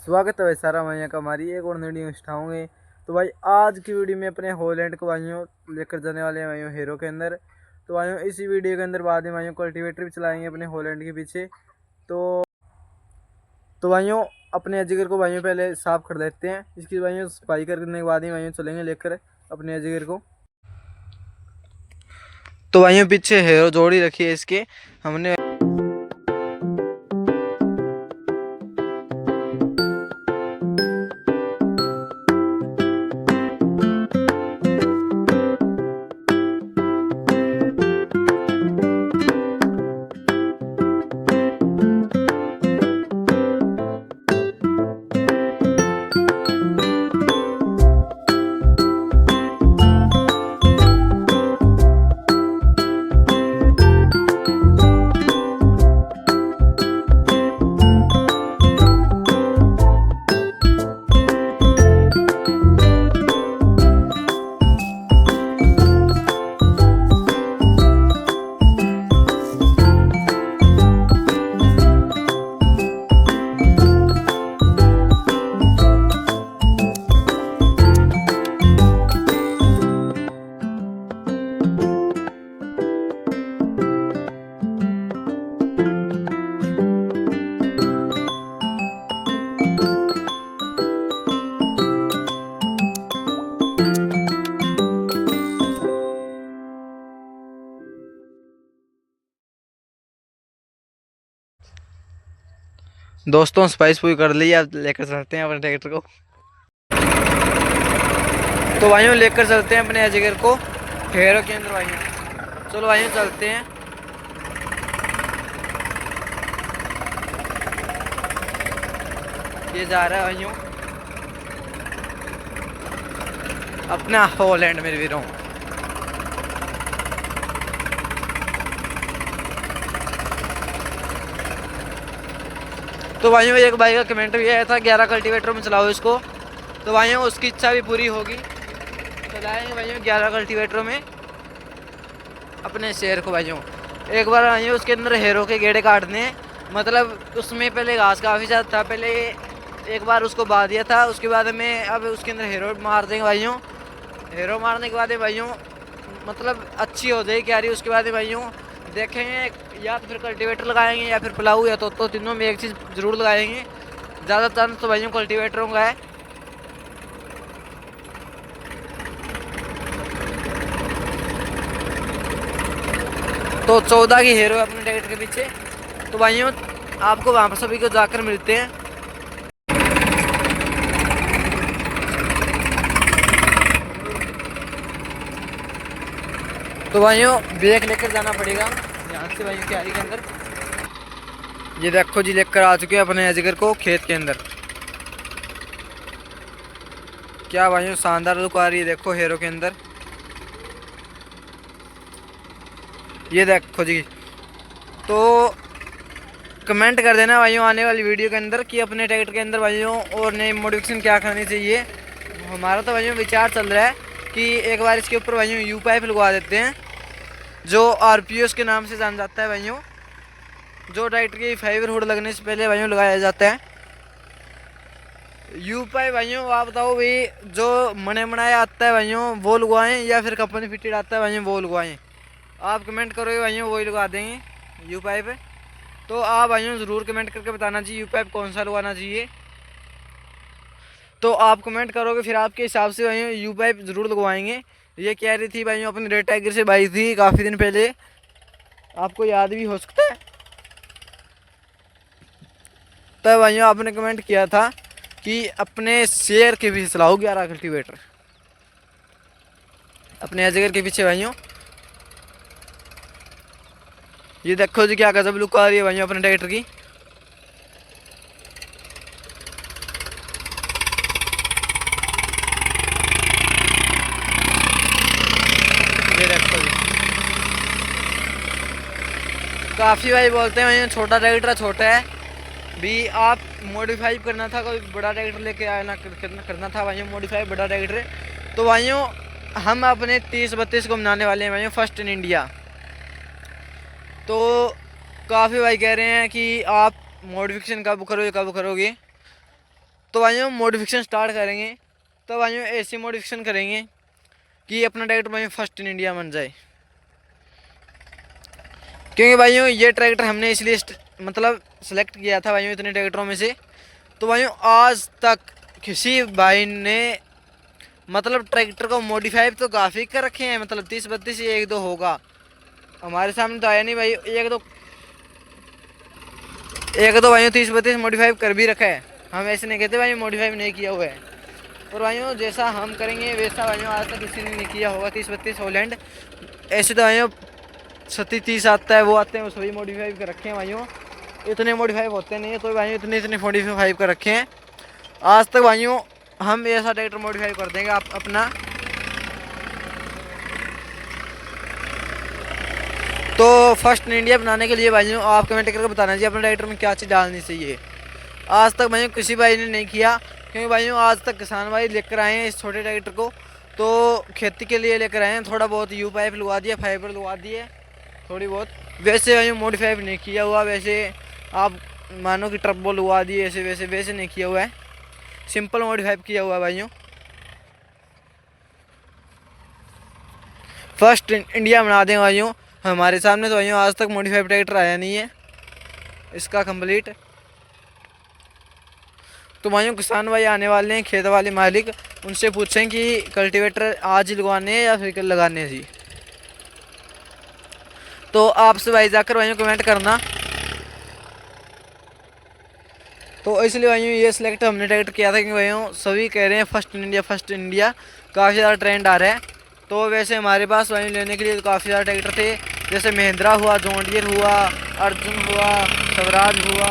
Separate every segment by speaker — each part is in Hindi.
Speaker 1: स्वागत है भाई सारा भाइयों का हमारी एक और वीडियो उठाओगे। तो भाई आज की वीडियो में अपने हॉलैंड को भाइयों लेकर जाने वाले हैं भाइयों हीरो के अंदर। तो भाइयों इसी वीडियो के अंदर बाद में भाइयों कल्टीवेटर भी चलाएंगे अपने हॉलैंड के पीछे। तो भाइयों अपने अजगर को भाइयों पहले साफ कर देते हैं। इसकी भाइयों सफाई करने के बाद ही भाइयों चलेंगे लेकर अपने अजगर को। तो भाइयों पीछे हीरो जोड़ी रखी है इसके हमने। दोस्तों स्पाइस पूरी कर ली, अब लेकर चलते हैं अपने ट्रैक्टर को। तो भाइयों लेकर चलते हैं अपने अजगर को हीरो के अंदर भाइयों। चलो भाइयों चलते हैं। ये जा रहा है भाइयों अपना हॉलैंड मेरे वीरों। तो भाइयों एक भाई का कमेंट भी आया था 11 कल्टीवेटर में चलाओ इसको। तो भाइयों उसकी इच्छा भी पूरी होगी, चलाएंगे भाइयों 11 कल्टीवेटरों में अपने शेर को भाइयों। एक बार भाइयों उसके अंदर हीरो के गेड़े काटने, मतलब उसमें पहले घास काफ़ी ज़्यादा था, पहले एक बार उसको बहा दिया था, उसके बाद में अब उसके अंदर हीरो मार देंगे भाइयों। हीरो मारने के बाद भाइयों मतलब अच्छी हो जाएगी क्यारी। उसके बाद भाइयों देखेंगे या तो फिर कल्टीवेटर लगाएंगे या फिर प्लाऊ या तो तीनों में एक चीज़ ज़रूर लगाएंगे। ज़्यादा चांस तो भाइयों कल्टीवेटरों का है। तो 14 की हीरो है अपने ट्रैक्टर के पीछे। तो भाइयों आपको वहाँ पर सभी को जाकर मिलते हैं। तो भाइयों ब्रेक लेकर जाना पड़ेगा यहाँ से भाइयों क्यारी के अंदर। ये देखो जी लेकर आ चुके हैं अपने अजगर को खेत के अंदर। क्या भाइयों शानदार लुक आ रही है, देखो हीरो के अंदर। ये देखो जी। तो कमेंट कर देना भाइयों आने वाली वीडियो के अंदर कि अपने ट्रैक्टर के अंदर भाइयों और नई मॉडिफिकेशन क्या करनी चाहिए। हमारा तो भाइयों विचार चल रहा है कि एक बार इसके ऊपर भाइयों यू पाइप लगवा देते हैं, जो आरपीएस के नाम से जान जाता है भाइयों, जो ट्रैक्टर की फाइबर हुड लगने से पहले भाइयों लगाया जाता है। यू पाइप भाइयों आप बताओ भाई, जो मने मनाया आता है भाइयों वो लगवाएं या फिर कंपनी फिटेड आता है भाइयों वो लगवाएं। आप कमेंट करोगे भाइयों वही लगा देंगे यू पाइप। तो आप भाइयों ज़रूर कमेंट करके बताना चाहिए यू पाइप कौन सा लगवाना चाहिए। तो आप कमेंट करोगे फिर आपके हिसाब से भाइयों यू पाइप ज़रूर लगवाएंगे। ये कह रही थी भाइयों अपनी रेड टाइगर से बाई थी काफ़ी दिन पहले, आपको याद भी हो सकता है। तब भाइयों आपने कमेंट किया था कि अपने शेर के पीछे चलाओ 11 कल्टीवेटर अपने अजगर के पीछे भाइयों। ये देखो जी क्या गजब लुक आ रही है भाइयों अपने ट्रैक्टर की। ये देखो जी काफ़ी भाई बोलते हैं भाई छोटा ट्रैक्टर छोटा है भी, आप मॉडिफाई करना था कोई बड़ा ट्रैक्टर लेके आना करना था भाइयों मॉडिफाई बड़ा ट्रैक्टर। तो भाइयों हम अपने 30-32 को मनाने वाले हैं भाइयों फर्स्ट इन इंडिया। तो काफ़ी भाई कह रहे हैं कि आप मॉडिफिकेशन कब करोगे। तो भाइयों मॉडिफिकेशन स्टार्ट करेंगे, तो भाइयों ऐसी मॉडिफिकेशन करेंगे कि अपना ट्रैक्टर भाइयों फर्स्ट इन इंडिया बन जाए। क्योंकि भाइयों ये ट्रैक्टर हमने इसलिए मतलब सेलेक्ट किया था भाइयों इतने ट्रैक्टरों में से, तो भाइयों आज तक किसी भाई ने मतलब ट्रैक्टर को मॉडिफाई तो काफ़ी कर रखे हैं, मतलब 30-32 एक दो होगा, हमारे सामने तो आया नहीं भाई। एक दो भाइयों 30-32 मॉडिफाई कर भी रखा है, हम ऐसे नहीं कहते भाई मॉडिफाई नहीं किया हुआ है। और भाइयों जैसा हम करेंगे वैसा भाइयों आज तक किसी ने नहीं किया होगा। 30-32 हॉलैंड ऐसे तो भाइयों 37-30 आता है, वो आते हैं, वो सभी मॉडिफाई कर रखे हैं भाइयों। इतने मॉडिफाई होते नहीं है, तो भाइयों इतने मॉडिफाई कर रखे हैं आज तक भाइयों। हम ऐसा ट्रैक्टर मॉडिफाई कर देंगे आप अपना। तो फर्स्ट इन इंडिया बनाने के लिए भाइयों आप कमेंट करके बताना चाहिए अपने ट्रैक्टर में क्या चीज़ डालनी चाहिए। आज तक भाइयों किसी भाई ने नहीं किया, क्योंकि भाइयों आज तक किसान भाई लेकर आए हैं इस छोटे ट्रैक्टर को, तो खेती के लिए लेकर आए हैं। थोड़ा बहुत यू पाइप लगा दिया, फाइबर लगा दिए थोड़ी बहुत, वैसे भाइयों मॉडिफाई नहीं किया हुआ। वैसे आप मानो कि ट्रबो लगा दिए ऐसे वैसे नहीं किया हुआ है, सिंपल मॉडिफाई किया हुआ है भाइयों। फर्स्ट इंडिया बना देंगे भाइयों हमारे सामने, तो भाइयों आज तक मॉडिफाइड ट्रैक्टर आया नहीं है इसका कंप्लीट। तो भाइयों किसान भाई आने वाले हैं, खेत वाले मालिक, उनसे पूछें कि कल्टीवेटर आज ही लगवाने हैं या फिर कल लगाने हैं जी। तो आपसे भाई जाकर भाइयों कमेंट करना। तो इसलिए भाइयों ये सिलेक्ट हमने ट्रैक्टर किया था, क्योंकि भाइयों सभी कह रहे हैं फर्स्ट इन इंडिया काफ़ी ज़्यादा ट्रेंड आ रहा है। तो वैसे हमारे पास भाइयों लेने के लिए तो काफ़ी ज़्यादा ट्रैक्टर थे, जैसे महिंद्रा हुआ, जॉन डीयर हुआ, अर्जुन हुआ, स्वराज हुआ।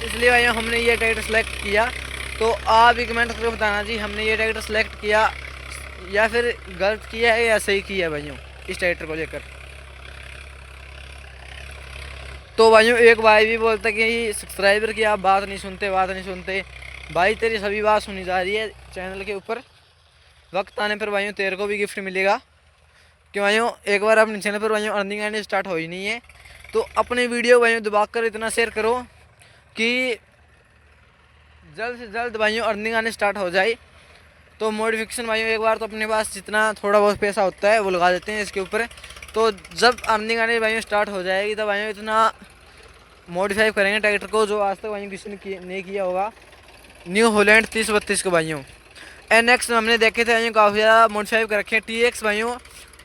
Speaker 1: इसलिए भाइयों हमने ये ट्रैक्टर सेलेक्ट किया। तो आप भी कमेंट करके बताना जी हमने ये ट्रैक्टर सेलेक्ट किया या फिर गलत किया है या सही किया है भाइयों इस ट्रैक्टर को लेकर। तो भाइयों एक भाई भी बोलता कि सब्सक्राइबर की आप बात नहीं सुनते भाई, तेरी सभी बात सुनी जा रही है चैनल के ऊपर। वक्त आने पर भाइयों तेरे को भी गिफ्ट मिलेगा, क्यों भाइयों एक बार अपने चैनल पर भाइयों अर्निंग आने स्टार्ट हो ही नहीं है। तो अपने वीडियो भाइयों दबाकर इतना शेयर करो कि जल्द से जल्द भाइयों अर्निंग आने स्टार्ट हो जाए। तो मॉडिफिकेशन भाइयों एक बार तो अपने पास जितना थोड़ा बहुत पैसा होता है वो लगा देते हैं इसके ऊपर। तो जब अर्निंग आने भाइयों स्टार्ट हो जाएगी तो भाइयों इतना मॉडिफाई करेंगे ट्रैक्टर को जो आज तक भाइयों किसी ने नहीं किया होगा। न्यू हॉलैंड 30-32 को भाइयों NX हमने देखे थे भाइयों, काफ़ी ज़्यादा मॉडिफाई कर रखे हैं। TX भाइयों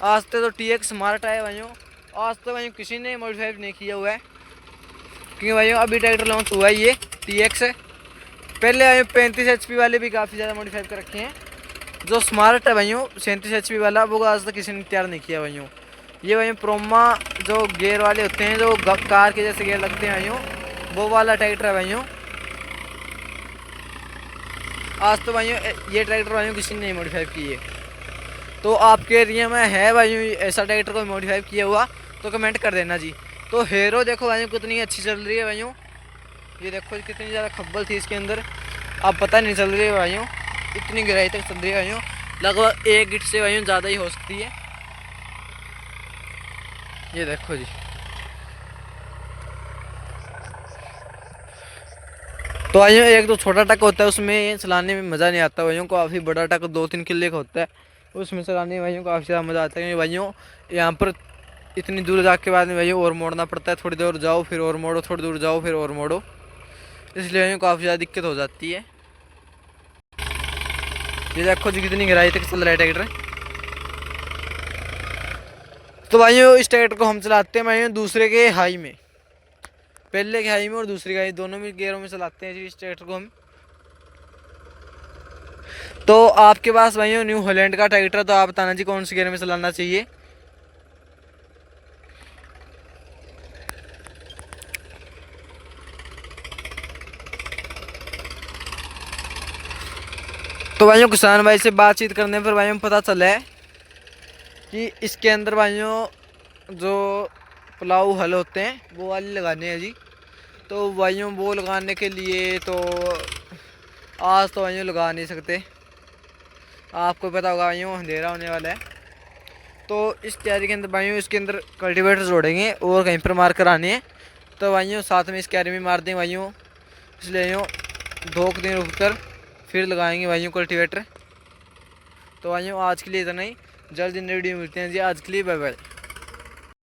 Speaker 1: आज तक तो TX स्मार्ट है भाइयों, आज तक भाइयों किसी ने मॉडिफाई नहीं किया हुआ है, क्योंकि भाइयों अभी ट्रैक्टर लॉन्च हुआ है ये TX है। पहले भाइयों 35 HP वाले भी काफ़ी ज़्यादा मॉडिफाई कर रखे हैं। जो स्मार्ट है भाइयों 37 HP वाला, वो आज तक किसी ने तैयार नहीं किया भाइयों। ये भाइयों प्रोमा जो गेयर वाले होते हैं, जो कार के जैसे गेयर लगते हैं भाइयों, वो वाला ट्रैक्टर है भाइयों। आज तो भाइयों ये ट्रैक्टर भाइयों किसी ने नहीं मॉडिफाई किए। तो आपके एरिया में है भाइयों ऐसा ट्रैक्टर को मॉडिफाई किया हुआ तो कमेंट कर देना जी। तो हीरो देखो भाइयों कितनी अच्छी चल रही है भाइयों, ये देखो कितनी ज़्यादा खब्बल थी इसके अंदर, अब पता नहीं चल रही है भाइयों, इतनी गहराई तक चल रही है भाइयों, लगभग 1 गिट से भाइयों ज़्यादा ही हो सकती है। ये देखो जी। तो भाइयों एक तो छोटा ट्रक होता है उसमें चलाने में मज़ा नहीं आता भाइयों, काफ़ी बड़ा ट्रक 2-3 किले का होता है उसमें चलाने में भाइयों काफ़ी ज़्यादा मज़ा आता है। क्योंकि भाइयों यहाँ पर इतनी दूर जाके के बाद में भाइयों और मोड़ना पड़ता है, थोड़ी दूर जाओ फिर और मोड़ो, थोड़ी दूर जाओ फिर और मोड़ो, इसलिए भाइयों काफ़ी ज़्यादा दिक्कत हो जाती है। ये देखो जी कितनी गहराई तक चल रहा है ट्रैक्टर। तो भाइयों इस ट्रैक्टर को हम चलाते हैं भाइयों दूसरे के हाई में, पहले के हाई में और दूसरे के हाई दोनों में गियरों में चलाते हैं जी इस ट्रैक्टर को हम। तो आपके पास भाइयों न्यू हॉलैंड का ट्रैक्टर, तो आप बताना जी कौन सी गियर में चलाना चाहिए। तो भाइयों किसान भाई से बातचीत करने पर भाइयों पता चला है कि इसके अंदर भाइयों जो पुलाव हल होते हैं वो वाले लगाने हैं जी। तो भाइयों वो लगाने के लिए तो आज तो भाइयों लगा नहीं सकते, आपको पता होगा भाइयों अंधेरा होने वाला है। तो इस तैयारी के अंदर भाइयों इसके अंदर कल्टीवेटर जोड़ेंगे और कहीं पर मार्कर आने हैं, तो भाइयों साथ में इस क्यारी में मार दें भाइयों, इसलिए यूँ 2 दिन रुक कर फिर लगाएंगे भाइयों कल्टीवेटर। तो भाइयों आज के लिए इतना ही, जल्द इन वीडियो मिलते हैं जी, आज के लिए बाय बाय।